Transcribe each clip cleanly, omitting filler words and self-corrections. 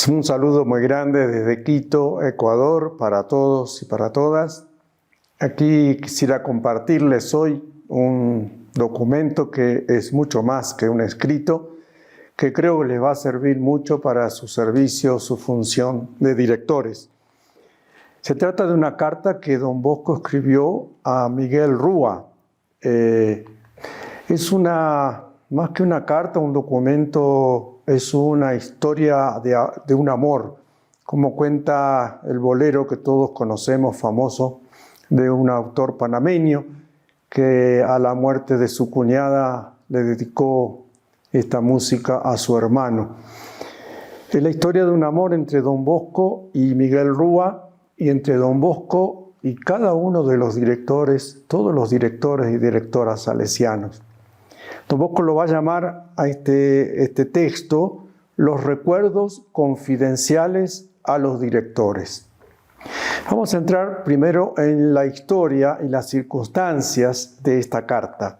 Un saludo muy grande desde Quito, Ecuador, para todos y para todas. Aquí quisiera compartirles hoy un documento que es mucho más que un escrito, que creo que les va a servir mucho para su servicio, su función de directores. Se trata de una carta que don Bosco escribió a Miguel Rúa. Es más que una carta, un documento, es una historia de un amor, como cuenta el bolero que todos conocemos, famoso, de un autor panameño que a la muerte de su cuñada le dedicó esta música a su hermano. Es la historia de un amor entre don Bosco y Miguel Rúa, y entre don Bosco y cada uno de los directores, todos los directores y directoras salesianos. Don Bosco lo va a llamar a este texto los recuerdos confidenciales a los directores. Vamos a entrar primero en la historia y las circunstancias de esta carta.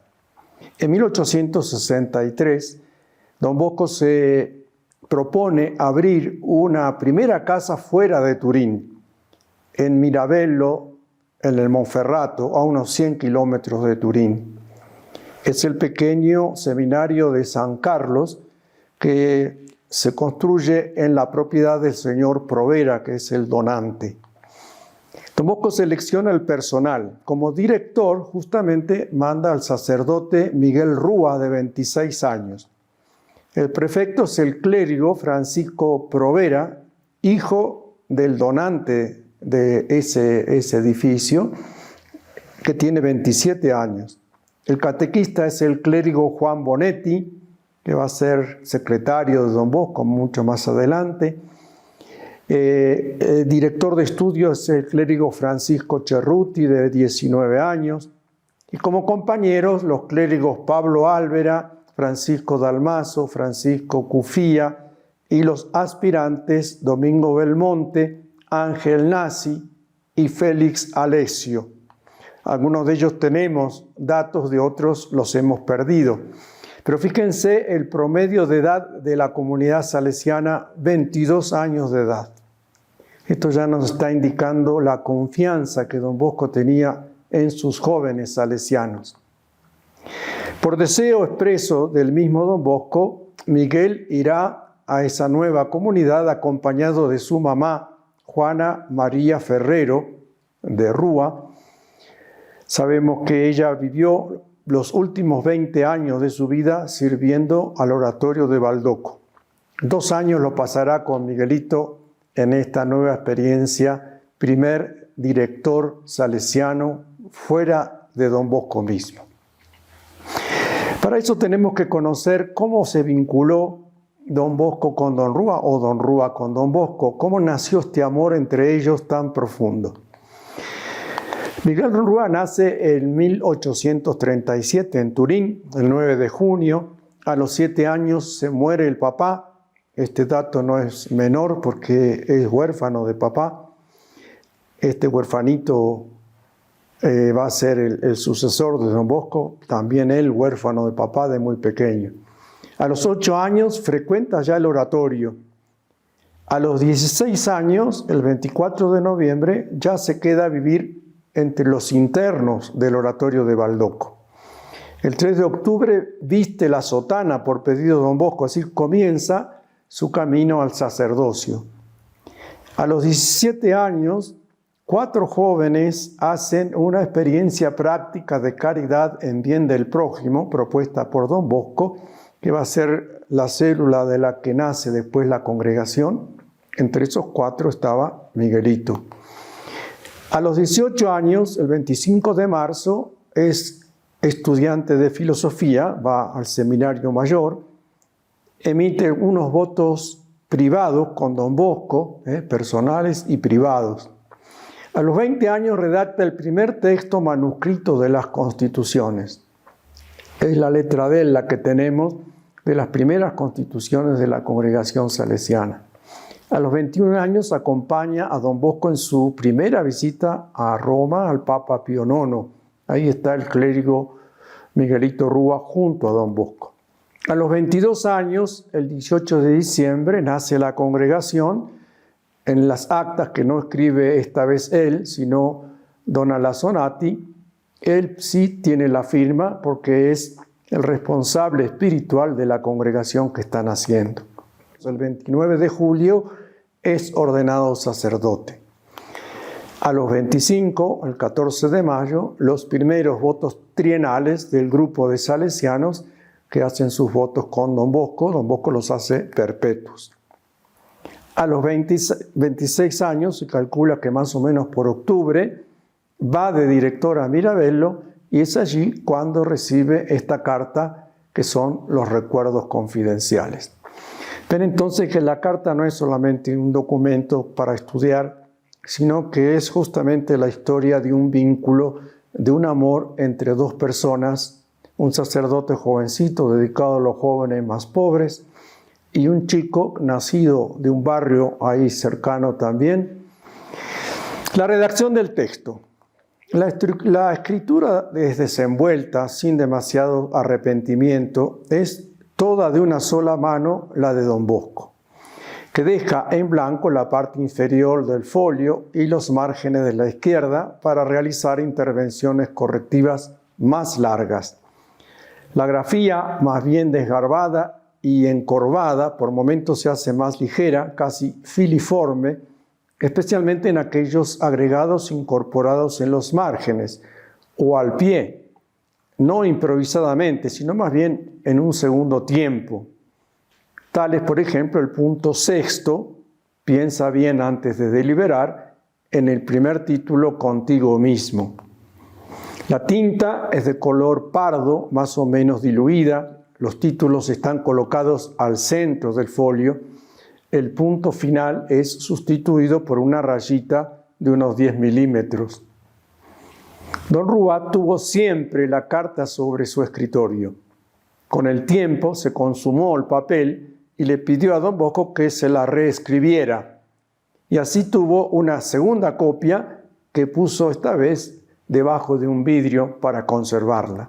En 1863, don Bosco se propone abrir una primera casa fuera de Turín, en Mirabello, en el Monferrato, a unos 100 kilómetros de Turín. Es el pequeño seminario de San Carlos que se construye en la propiedad del señor Provera, que es el donante. Don Bosco selecciona el personal. Como director, justamente manda al sacerdote Miguel Rúa, de 26 años. El prefecto es el clérigo Francisco Provera, hijo del donante de ese edificio, que tiene 27 años. El catequista es el clérigo Juan Bonetti, que va a ser secretario de don Bosco mucho más adelante. El director de estudios es el clérigo Francisco Cerruti, de 19 años. Y como compañeros, los clérigos Pablo Álvera, Francisco Dalmazo, Francisco Cufía, y los aspirantes Domingo Belmonte, Ángel Nasi y Félix Alessio. Algunos de ellos tenemos datos, de otros los hemos perdido. Pero fíjense el promedio de edad de la comunidad salesiana, 22 años de edad. Esto ya nos está indicando la confianza que don Bosco tenía en sus jóvenes salesianos. Por deseo expreso del mismo don Bosco, Miguel irá a esa nueva comunidad acompañado de su mamá, Juana María Ferrero, de Rúa. Sabemos que ella vivió los últimos 20 años de su vida sirviendo al oratorio de Baldoco. 2 años lo pasará con Miguelito en esta nueva experiencia, primer director salesiano fuera de don Bosco mismo. Para eso tenemos que conocer cómo se vinculó don Bosco con don Rúa o don Rúa con don Bosco, cómo nació este amor entre ellos tan profundo. Miguel Rúa nace en 1837 en Turín, el 9 de junio. A los 7 años se muere el papá. Este dato no es menor porque es huérfano de papá. Este huérfanito va a ser el sucesor de don Bosco, también él huérfano de papá de muy pequeño. A los 8 años frecuenta ya el oratorio. A los 16 años, el 24 de noviembre, ya se queda a vivir entre los internos del oratorio de Baldoco. El 3 de octubre viste la sotana por pedido de don Bosco, así comienza su camino al sacerdocio. A los 17 años, 4 jóvenes hacen una experiencia práctica de caridad en bien del prójimo, propuesta por don Bosco, que va a ser la célula de la que nace después la congregación. Entre esos 4 estaba Miguelito. A los 18 años, el 25 de marzo, es estudiante de filosofía, va al seminario mayor, emite unos votos privados con don Bosco, personales y privados. A los 20 años redacta el primer texto manuscrito de las constituciones. Es la letra D la que tenemos de las primeras constituciones de la congregación salesiana. A los 21 años acompaña a don Bosco en su primera visita a Roma al Papa Pío IX. Ahí está el clérigo Miguelito Rúa junto a don Bosco. A los 22 años, el 18 de diciembre, nace la congregación. En las actas, que no escribe esta vez él, sino don Alazzonati, él sí tiene la firma porque es el responsable espiritual de la congregación que están haciendo. El 29 de julio es ordenado sacerdote. A los 25, el 14 de mayo, los primeros votos trienales del grupo de salesianos que hacen sus votos con don Bosco los hace perpetuos. A los 26 años, se calcula que más o menos por octubre, va de director a Mirabello y es allí cuando recibe esta carta que son los recuerdos confidenciales. Ven entonces que la carta no es solamente un documento para estudiar, sino que es justamente la historia de un vínculo, de un amor entre dos personas, un sacerdote jovencito dedicado a los jóvenes más pobres y un chico nacido de un barrio ahí cercano también. La redacción del texto. La escritura es desenvuelta, sin demasiado arrepentimiento, es toda de una sola mano la de don Bosco, que deja en blanco la parte inferior del folio y los márgenes de la izquierda para realizar intervenciones correctivas más largas. La grafía, más bien desgarbada y encorvada, por momentos se hace más ligera, casi filiforme, especialmente en aquellos agregados incorporados en los márgenes o al pie, no improvisadamente, sino más bien en un segundo tiempo. Tales, por ejemplo, el punto sexto, piensa bien antes de deliberar, en el primer título, contigo mismo. La tinta es de color pardo, más o menos diluida. Los títulos están colocados al centro del folio. El punto final es sustituido por una rayita de unos 10 milímetros. Don Rouat tuvo siempre la carta sobre su escritorio. Con el tiempo se consumó el papel y le pidió a don Bosco que se la reescribiera. Y así tuvo una segunda copia que puso esta vez debajo de un vidrio para conservarla.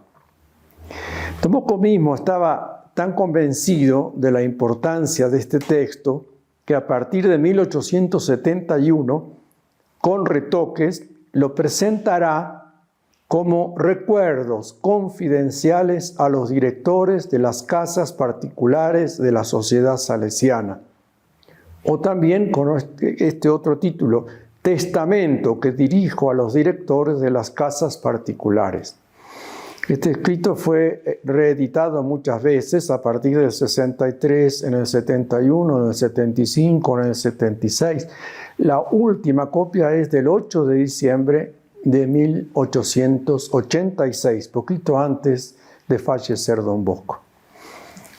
Don Bosco mismo estaba tan convencido de la importancia de este texto que a partir de 1871, con retoques, lo presentará como recuerdos confidenciales a los directores de las casas particulares de la Sociedad Salesiana. O también con este otro título, Testamento que dirijo a los directores de las casas particulares. Este escrito fue reeditado muchas veces a partir del 63, en el 71, en el 75, en el 76. La última copia es del 8 de diciembre de 1886, poquito antes de fallecer don Bosco.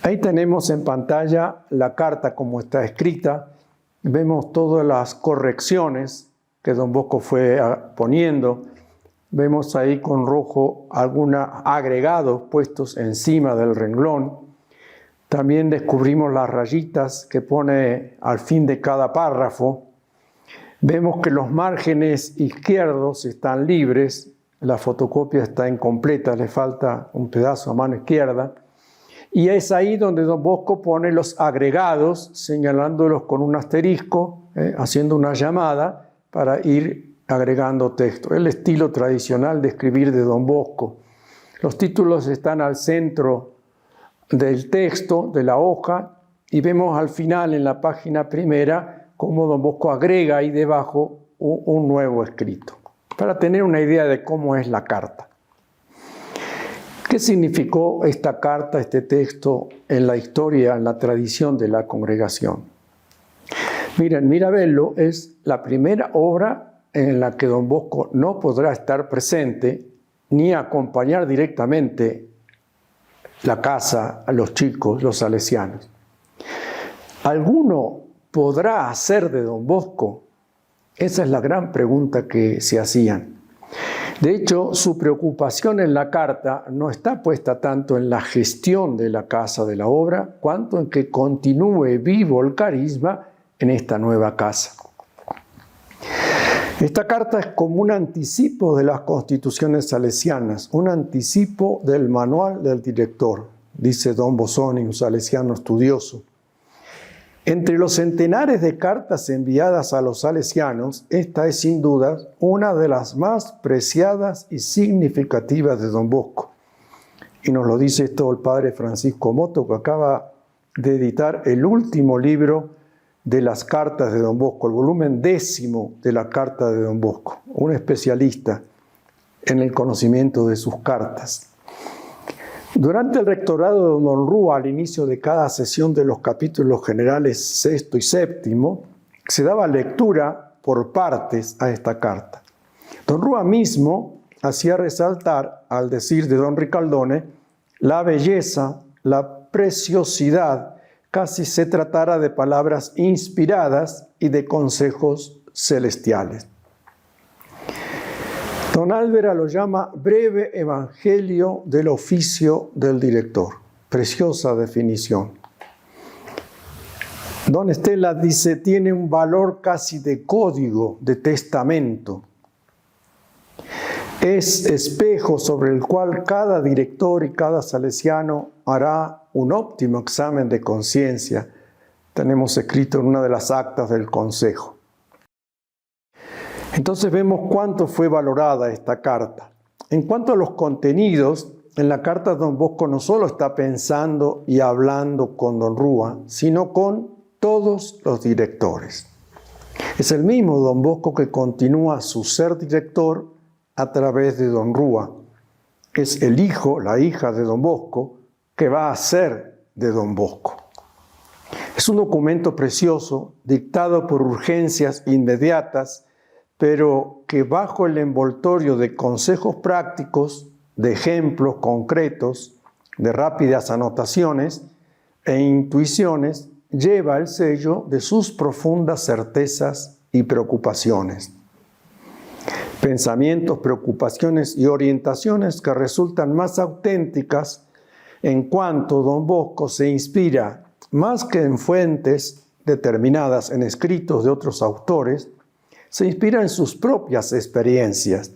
Ahí tenemos en pantalla la carta como está escrita. Vemos todas las correcciones que don Bosco fue poniendo. Vemos ahí con rojo algunos agregados puestos encima del renglón. También descubrimos las rayitas que pone al fin de cada párrafo. Vemos que los márgenes izquierdos están libres. La fotocopia está incompleta, le falta un pedazo a mano izquierda. Y es ahí donde don Bosco pone los agregados, señalándolos con un asterisco, haciendo una llamada para ir agregando texto. El estilo tradicional de escribir de don Bosco. Los títulos están al centro del texto, de la hoja, y vemos al final, en la página primera, cómo don Bosco agrega ahí debajo un nuevo escrito, para tener una idea de cómo es la carta. ¿Qué significó esta carta, este texto, en la historia, en la tradición de la congregación? Miren, Mirabello es la primera obra en la que don Bosco no podrá estar presente ni acompañar directamente la casa a los chicos, los salesianos. ¿Alguno podrá hacer de don Bosco? Esa es la gran pregunta que se hacían. De hecho, su preocupación en la carta no está puesta tanto en la gestión de la casa, de la obra, cuanto en que continúe vivo el carisma en esta nueva casa. Esta carta es como un anticipo de las constituciones salesianas, un anticipo del manual del director. dice don Bosoni, un salesiano estudioso. Entre los centenares de cartas enviadas a los salesianos, esta es sin duda una de las más preciadas y significativas de don Bosco. Y nos lo dice esto el padre Francisco Moto, que acaba de editar el último libro de las cartas de don Bosco, el volumen 10 de la carta de don Bosco, un especialista en el conocimiento de sus cartas. Durante el rectorado de don Rúa, al inicio de cada sesión de los capítulos generales sexto y séptimo, se daba lectura por partes a esta carta. Don Rúa mismo hacía resaltar, al decir de don Ricaldone, la belleza, la preciosidad, casi se tratara de palabras inspiradas y de consejos celestiales. Don Álvera lo llama breve evangelio del oficio del director. Preciosa definición. Don Estela dice, tiene un valor casi de código, de testamento. Es espejo sobre el cual cada director y cada salesiano hará un óptimo examen de conciencia. Tenemos escrito en una de las actas del consejo. Entonces vemos cuánto fue valorada esta carta. En cuanto a los contenidos, en la carta don Bosco no solo está pensando y hablando con don Rúa, sino con todos los directores. Es el mismo don Bosco que continúa su ser director a través de don Rúa. Es el hijo, la hija de don Bosco, que va a ser de don Bosco. Es un documento precioso, dictado por urgencias inmediatas, pero que bajo el envoltorio de consejos prácticos, de ejemplos concretos, de rápidas anotaciones e intuiciones, lleva el sello de sus profundas certezas y preocupaciones. Pensamientos, preocupaciones y orientaciones que resultan más auténticas en cuanto don Bosco se inspira, más que en fuentes determinadas, en escritos de otros autores, se inspira en sus propias experiencias,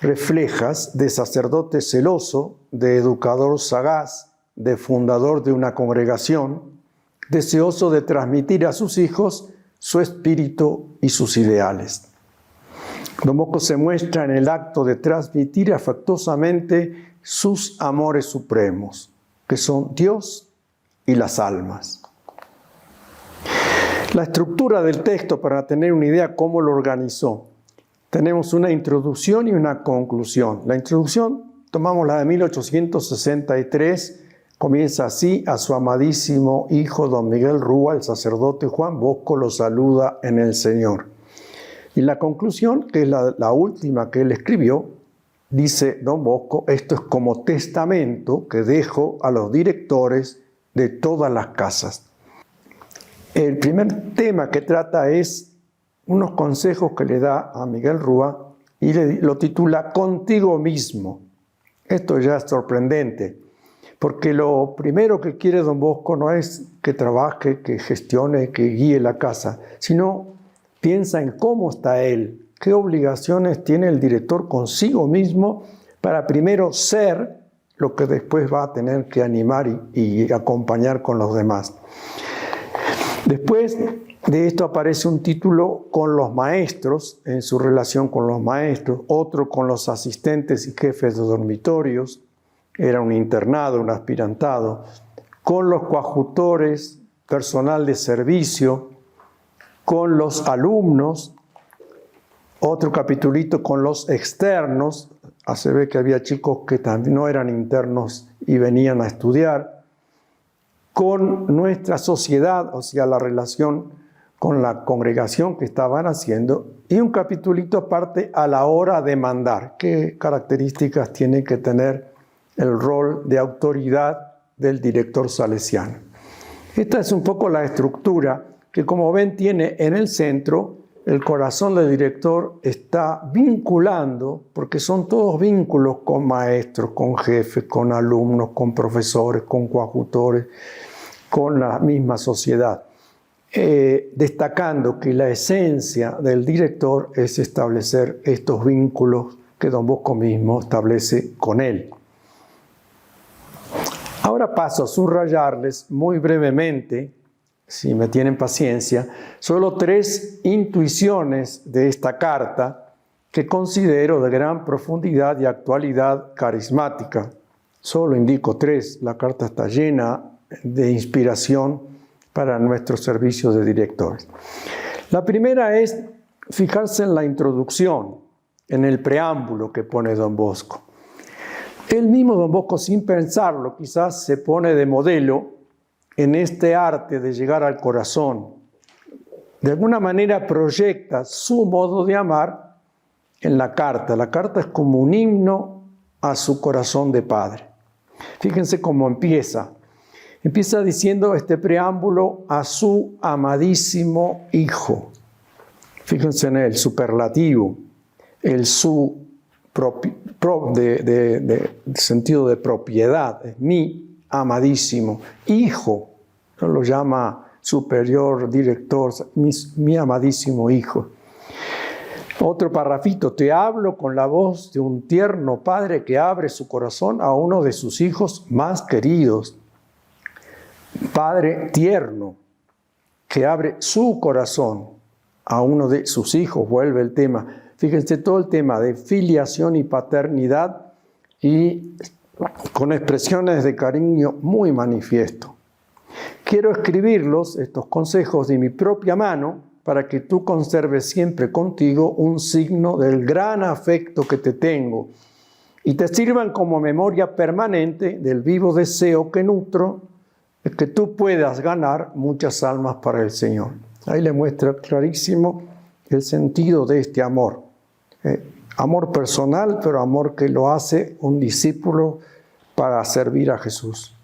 reflejas de sacerdote celoso, de educador sagaz, de fundador de una congregación, deseoso de transmitir a sus hijos su espíritu y sus ideales. Don Bosco se muestra en el acto de transmitir afectuosamente sus amores supremos, que son Dios y las almas. La estructura del texto, para tener una idea cómo lo organizó. Tenemos una introducción y una conclusión. La introducción, tomamos la de 1863, comienza así: a su amadísimo hijo don Miguel Rúa, el sacerdote Juan Bosco, lo saluda en el Señor. Y la conclusión, que es la última que él escribió, dice don Bosco, esto es como testamento que dejo a los directores de todas las casas. El primer tema que trata es unos consejos que le da a Miguel Rúa y lo titula Contigo mismo. Esto ya es sorprendente, porque lo primero que quiere don Bosco no es que trabaje, que gestione, que guíe la casa, sino piensa en cómo está él, qué obligaciones tiene el director consigo mismo para primero ser lo que después va a tener que animar y acompañar con los demás. Después de esto aparece un título con los maestros, en su relación con los maestros, otro con los asistentes y jefes de dormitorios, era un internado, un aspirantado, con los coadjutores, personal de servicio, con los alumnos, otro capitulito con los externos, se ve que había chicos que también no eran internos y venían a estudiar, con nuestra sociedad, o sea, la relación con la congregación que estaban haciendo, y un capitulito aparte a la hora de mandar, qué características tiene que tener el rol de autoridad del director salesiano. Esta es un poco la estructura que, como ven, tiene en el centro el corazón del director, está vinculando, porque son todos vínculos con maestros, con jefes, con alumnos, con profesores, con coadjutores, con la misma sociedad, destacando que la esencia del director es establecer estos vínculos que don Bosco mismo establece con él. Ahora paso a subrayarles muy brevemente, si me tienen paciencia, solo 3 intuiciones de esta carta que considero de gran profundidad y actualidad carismática. Solo indico 3, la carta está llena de inspiración para nuestros servicios de directores. La primera es fijarse en la introducción, en el preámbulo que pone Don Bosco. El mismo Don Bosco, sin pensarlo, quizás se pone de modelo en este arte de llegar al corazón. De alguna manera proyecta su modo de amar en la carta. La carta es como un himno a su corazón de padre. Fíjense cómo empieza. Empieza diciendo este preámbulo a su amadísimo hijo. Fíjense en el superlativo, el su de sentido de propiedad, es mi amadísimo hijo, no lo llama superior, director, mi amadísimo hijo. Otro parrafito, te hablo con la voz de un tierno padre que abre su corazón a uno de sus hijos más queridos. Padre tierno que abre su corazón a uno de sus hijos, vuelve el tema. Fíjense todo el tema de filiación y paternidad y con expresiones de cariño muy manifiesto. Quiero escribirlos, estos consejos, de mi propia mano para que tú conserves siempre contigo un signo del gran afecto que te tengo y te sirvan como memoria permanente del vivo deseo que nutro de que tú puedas ganar muchas almas para el Señor. Ahí le muestra clarísimo el sentido de este amor. Amor personal, pero amor que lo hace un discípulo para servir a Jesús.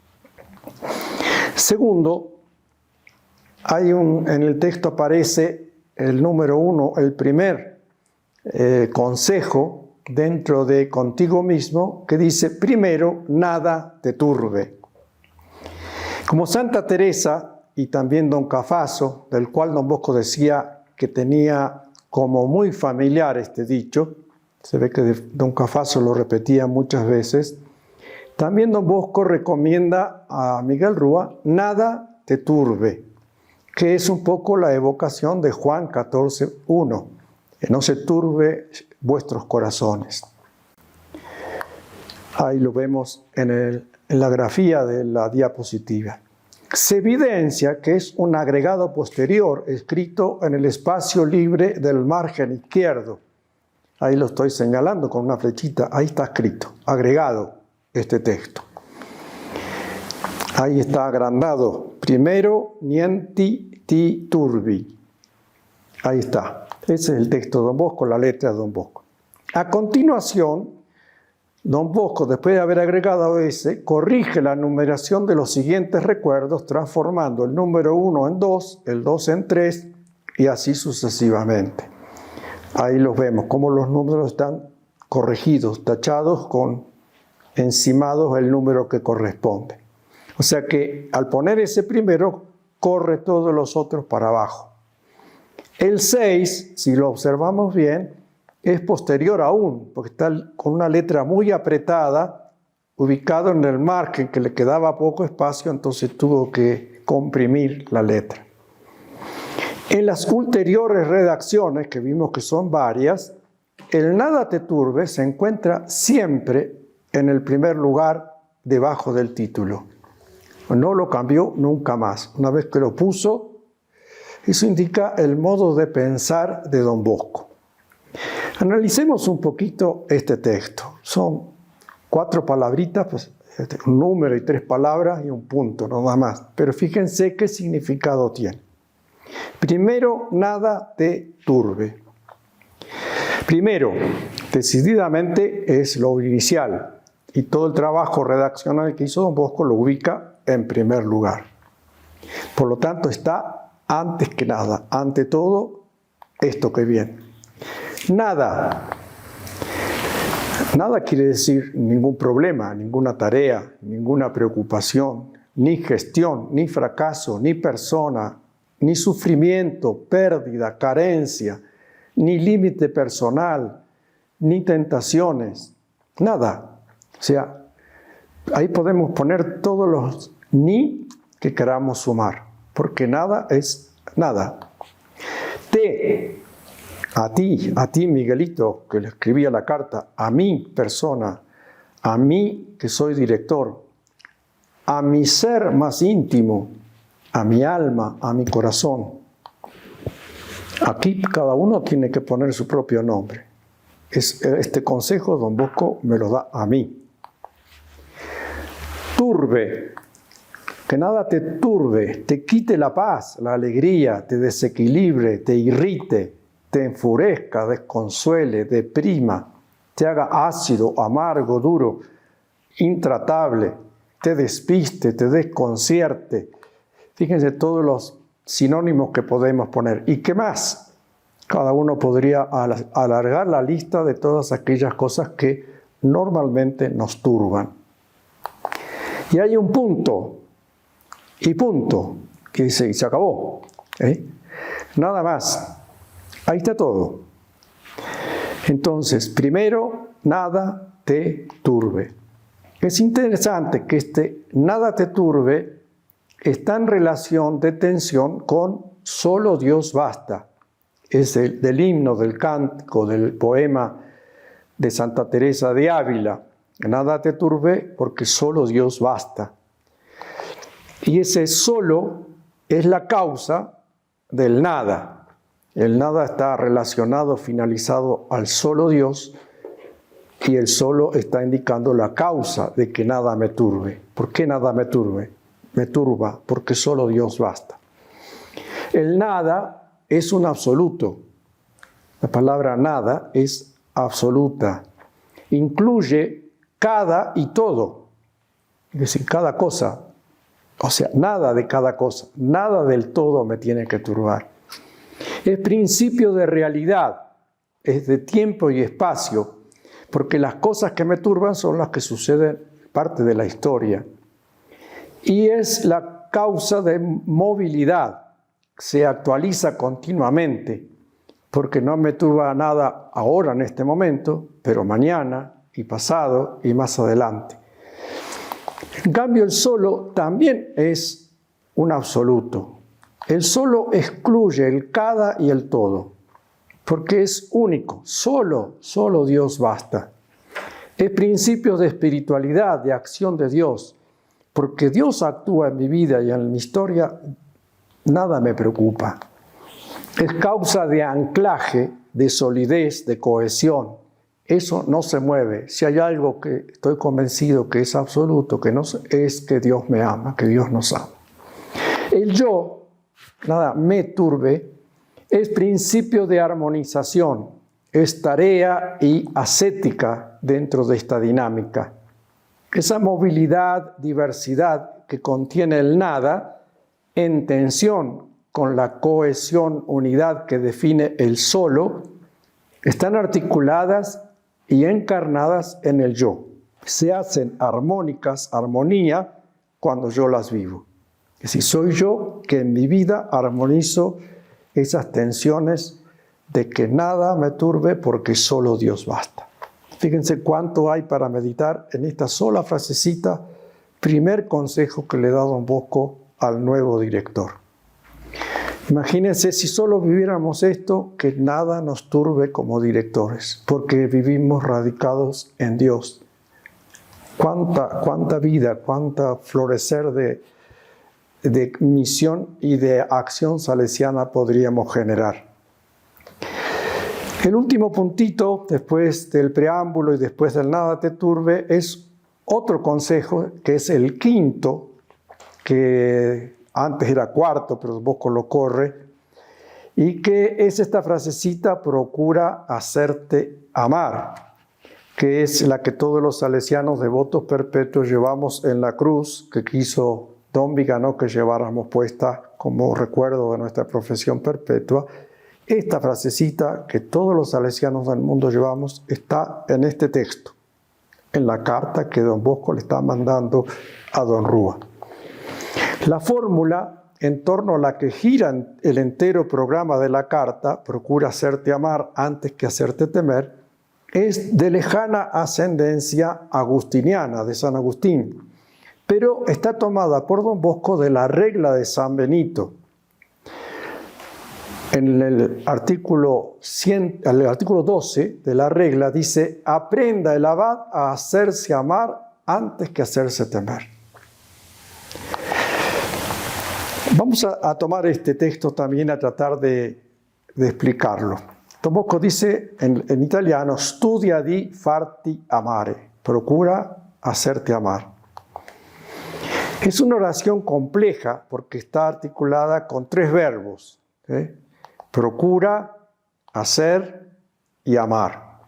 Segundo, en el texto aparece el número 1, el primer consejo dentro de contigo mismo, que dice, primero, nada te turbe. Como Santa Teresa y también Don Cafaso, del cual Don Bosco decía que tenía como muy familiar este dicho, se ve que Don Cafaso lo repetía muchas veces, también Don Bosco recomienda a Miguel Rúa, nada te turbe, que es un poco la evocación de Juan 14:1, que no se turbe vuestros corazones. Ahí lo vemos en la grafía de la diapositiva. Se evidencia que es un agregado posterior escrito en el espacio libre del margen izquierdo. Ahí lo estoy señalando con una flechita. Ahí está escrito, agregado este texto. Ahí está agrandado. Primero, nienti ti turbi. Ahí está. Ese es el texto de Don Bosco, la letra de Don Bosco. A continuación, Don Bosco, después de haber agregado ese, corrige la numeración de los siguientes recuerdos, transformando el número 1 en 2, el 2 en 3 y así sucesivamente. Ahí los vemos, cómo los números están corregidos, tachados con encimados el número que corresponde. O sea que al poner ese primero, corre todos los otros para abajo. El 6, si lo observamos bien, es posterior aún, porque está con una letra muy apretada, ubicado en el margen que le quedaba poco espacio, entonces tuvo que comprimir la letra. En las ulteriores redacciones, que vimos que son varias, el nada te turbe se encuentra siempre en el primer lugar debajo del título. No lo cambió nunca más. Una vez que lo puso, eso indica el modo de pensar de Don Bosco. Analicemos un poquito este texto. Son 4 palabritas, pues, un número y 3 palabras y un punto, nada más. Pero fíjense qué significado tiene. Primero, nada te turbe. Primero, decididamente es lo inicial. Y todo el trabajo redaccional que hizo Don Bosco lo ubica en primer lugar. Por lo tanto, está antes que nada, ante todo, esto que viene. Nada. Nada quiere decir ningún problema, ninguna tarea, ninguna preocupación, ni gestión, ni fracaso, ni persona, ni sufrimiento, pérdida, carencia, ni límite personal, ni tentaciones. Nada. O sea, Ahí podemos poner todos los ni que queramos sumar, porque nada es nada. A ti Miguelito, que le escribía la carta, a mi persona, a mí que soy director, a mi ser más íntimo, a mi alma, a mi corazón. Aquí cada uno tiene que poner su propio nombre. Este consejo don Bosco me lo da a mí. Turbe, que nada te turbe, te quite la paz, la alegría, te desequilibre, te irrite, te enfurezca, desconsuele, deprima, te haga ácido, amargo, duro, intratable, te despiste, te desconcierte. Fíjense todos los sinónimos que podemos poner. ¿Y qué más? Cada uno podría alargar la lista de todas aquellas cosas que normalmente nos turban. Y hay un punto, que dice, y se acabó. Nada más. Ahí está todo. Entonces, primero, nada te turbe. Es interesante que este nada te turbe está en relación de tensión con solo Dios basta. Es del himno, del cántico, del poema de Santa Teresa de Ávila. Nada te turbe porque solo Dios basta. Y ese solo es la causa del nada. El nada está relacionado, finalizado al solo Dios, y el solo está indicando la causa de que nada me turbe. ¿Por qué nada me turbe? Me turba porque solo Dios basta. El nada es un absoluto. La palabra nada es absoluta. Incluye cada y todo. Es decir, cada cosa. O sea, nada de cada cosa. Nada del todo me tiene que turbar. Es principio de realidad. Es de tiempo y espacio. Porque las cosas que me turban son las que suceden parte de la historia. Y es la causa de movilidad. Se actualiza continuamente, porque no me turba nada ahora en este momento, pero mañana y pasado y más adelante. En cambio, el solo también es un absoluto. El solo excluye el cada y el todo, porque es único. Solo Dios basta. Es principio de espiritualidad, de acción de Dios. Porque Dios actúa en mi vida y en mi historia, nada me preocupa. Es causa de anclaje, de solidez, de cohesión. Eso no se mueve. Si hay algo que estoy convencido que es absoluto, que no es que Dios me ama, que Dios nos ama. El yo, nada me turbe, es principio de armonización, es tarea y ascética dentro de esta dinámica. Esa movilidad, diversidad que contiene el nada, en tensión con la cohesión, unidad que define el solo, están articuladas y encarnadas en el yo. Se hacen armónicas, armonía, cuando yo las vivo. Es decir, soy yo que en mi vida armonizo esas tensiones de que nada me turbe porque solo Dios basta. Fíjense cuánto hay para meditar en esta sola frasecita, primer consejo que le da don Bosco al nuevo director. Imagínense si solo viviéramos esto, que nada nos turbe como directores, porque vivimos radicados en Dios. Cuánta vida, cuánta florecer de misión y de acción salesiana podríamos generar. El último puntito, después del preámbulo y después del nada te turbe, es otro consejo, que es el quinto, que antes era cuarto, pero Bosco lo corre, y que es esta frasecita, procura hacerte amar, que es la que todos los salesianos devotos perpetuos llevamos en la cruz, que quiso don Viganó que lleváramos puesta como recuerdo de nuestra profesión perpetua. Esta frasecita que todos los salesianos del mundo llevamos está en este texto, en la carta que don Bosco le está mandando a don Rúa. La fórmula en torno a la que gira el entero programa de la carta, procura hacerte amar antes que hacerte temer, es de lejana ascendencia agustiniana, de San Agustín, pero está tomada por Don Bosco de la regla de San Benito. En el artículo 12 de la regla dice: aprenda el abad a hacerse amar antes que hacerse temer. Vamos a tomar este texto también a tratar de explicarlo. Don Bosco dice en italiano: studia di farti amare, procura hacerte amar. Es una oración compleja porque está articulada con 3 verbos: procura, hacer y amar.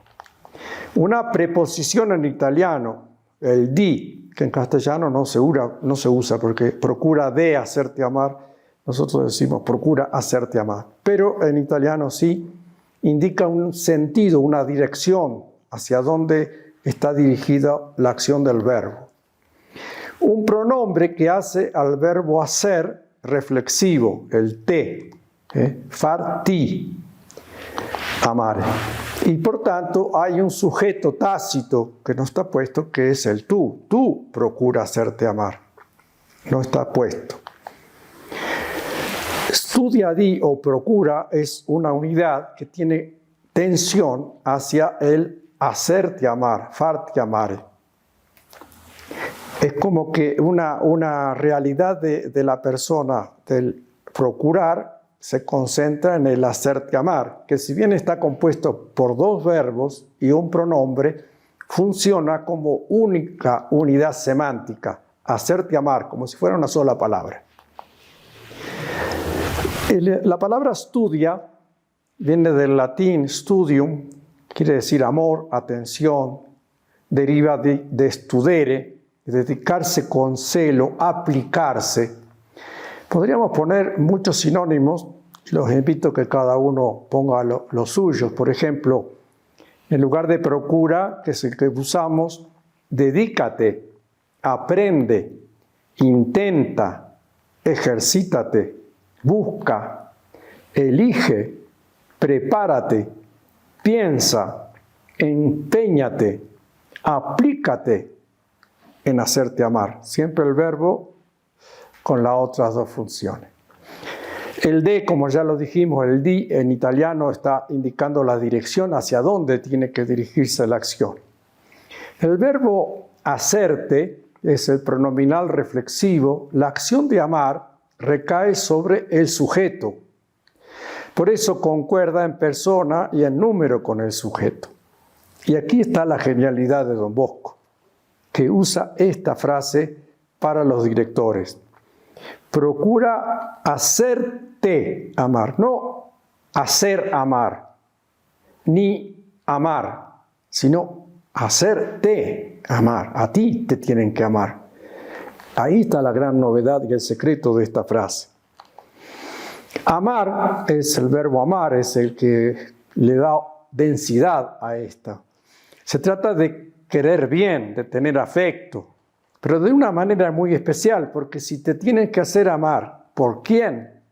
Una preposición en italiano, el di, que en castellano no se usa porque procura de hacerte amar. Nosotros decimos procura hacerte amar, pero en italiano sí indica un sentido, una dirección hacia dónde está dirigida la acción del verbo. Un pronombre que hace al verbo hacer reflexivo, el te, farti, amare. Y por tanto hay un sujeto tácito que no está puesto, que es el tú. Tú procura hacerte amar. No está puesto. Studia di o procura es una unidad que tiene tensión hacia el hacerte amar, farti amare. Es como que una realidad de la persona del procurar se concentra en el hacerte amar, que si bien está compuesto por 2 verbos y un pronombre, funciona como única unidad semántica, hacerte amar, como si fuera una sola palabra. La palabra studia viene del latín studium, quiere decir amor, atención, deriva de studere, dedicarse con celo, aplicarse. Podríamos poner muchos sinónimos, los invito a que cada uno ponga los suyos. Por ejemplo, en lugar de procura, que es el que usamos, dedícate, aprende, intenta, ejercítate, busca, elige, prepárate, piensa, empeñate, aplícate en hacerte amar. Siempre el verbo con las otras 2 funciones. El de, como ya lo dijimos, el di en italiano está indicando la dirección hacia dónde tiene que dirigirse la acción. El verbo hacerte es el pronominal reflexivo. La acción de amar recae sobre el sujeto. Por eso concuerda en persona y en número con el sujeto. Y aquí está la genialidad de Don Bosco, que usa esta frase para los directores. Procura hacerte amar, no hacer amar, ni amar, sino hacerte amar. A ti te tienen que amar. Ahí está la gran novedad y el secreto de esta frase. Amar es el verbo amar, es el que le da densidad a esta. Se trata de querer bien, de tener afecto, pero de una manera muy especial, porque si te tienen que hacer amar, ¿por quién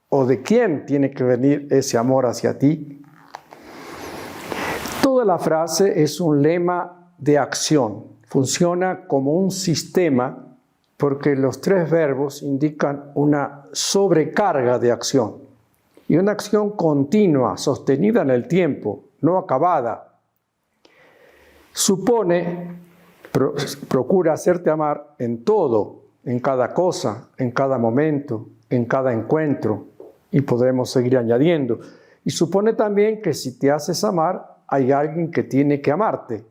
o de quién tiene que venir ese amor hacia ti? Toda la frase es un lema de acción, funciona como un sistema porque los 3 verbos indican una sobrecarga de acción y una acción continua, sostenida en el tiempo, no acabada. Supone procura hacerte amar en todo, en cada cosa, en cada momento, en cada encuentro, y podremos seguir añadiendo. Y supone también que si te haces amar, hay alguien que tiene que amarte,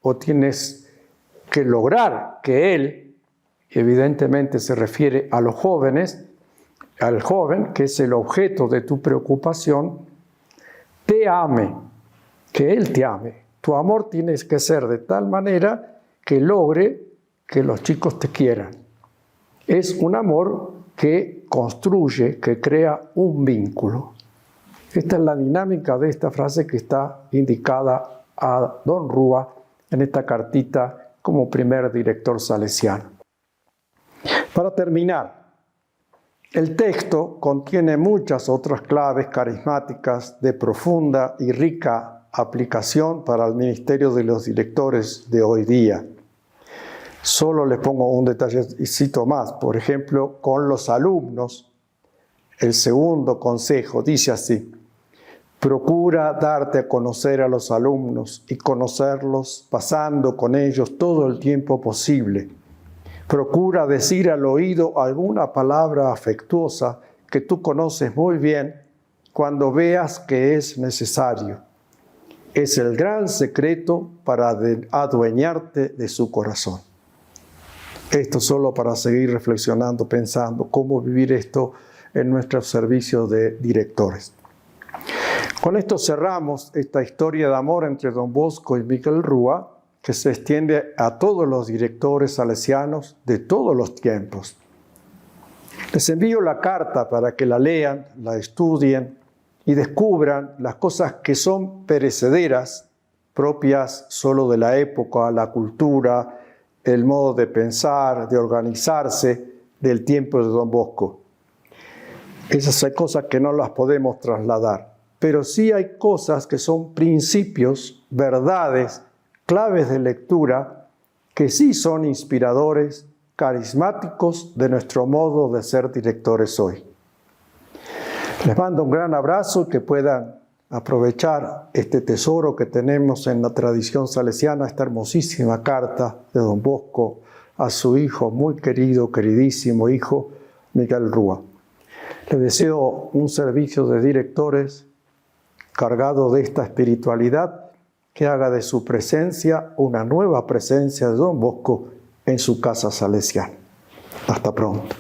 o tienes que lograr que él, evidentemente se refiere a los jóvenes, al joven, que es el objeto de tu preocupación, te ame, que él te ame. Tu amor tiene que ser de tal manera que logre que los chicos te quieran. Es un amor que construye, que crea un vínculo. Esta es la dinámica de esta frase que está indicada a Don Rúa en esta cartita como primer director salesiano. Para terminar, el texto contiene muchas otras claves carismáticas de profunda y rica aplicación para el ministerio de los directores de hoy día. Solo les pongo un detallecito más. Por ejemplo, con los alumnos, el segundo consejo dice así: procura darte a conocer a los alumnos y conocerlos pasando con ellos todo el tiempo posible. Procura decir al oído alguna palabra afectuosa que tú conoces muy bien cuando veas que es necesario. Es el gran secreto para adueñarte de su corazón. Esto solo para seguir reflexionando, pensando cómo vivir esto en nuestro servicio de directores. Con esto cerramos esta historia de amor entre Don Bosco y Miguel Rúa, que se extiende a todos los directores salesianos de todos los tiempos. Les envío la carta para que la lean, la estudien y descubran las cosas que son perecederas, propias solo de la época, la cultura, el modo de pensar, de organizarse del tiempo de Don Bosco. Esas hay cosas que no las podemos trasladar, pero sí hay cosas que son principios, verdades, claves de lectura que sí son inspiradores, carismáticos de nuestro modo de ser directores hoy. Les mando un gran abrazo y que puedan aprovechar este tesoro que tenemos en la tradición salesiana, esta hermosísima carta de Don Bosco a su hijo, muy querido, queridísimo hijo, Miguel Rúa. Les deseo un servicio de directores cargado de esta espiritualidad que haga de su presencia una nueva presencia de Don Bosco en su casa salesiana. Hasta pronto.